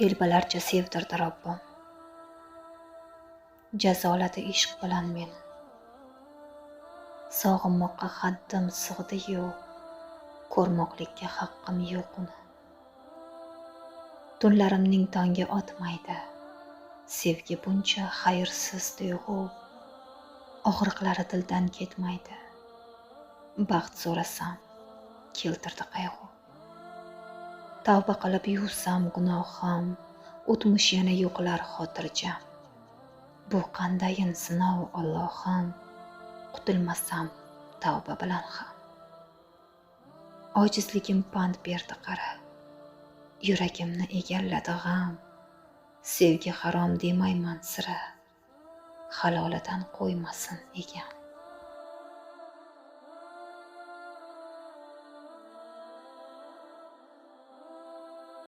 Telbalarcha sevdirdi Robbim. Jazoladi ishq bilan meni. Sog'inmoqqa haddim sig'di-yu, ko'rmoqlikka haqqim yo'q uni. Tunlarimning tongi otmaydi, sevgi buncha xayrsiz tuyg'u, og'riqlari dildan ketmaydi. Baxt so'rasam, keltirdi qayg'u. Tavba qilib yuvsam gunohim, o'tmish yana yo'qlar xotirjam. Bu qandayin sinov Allohim, qutulmasam tavba bilan ham. Ojizligim pand berdi qara, yuragimni egalladi g'am. Sevgi harom demayman sira, halolidan qo'ymasin egam.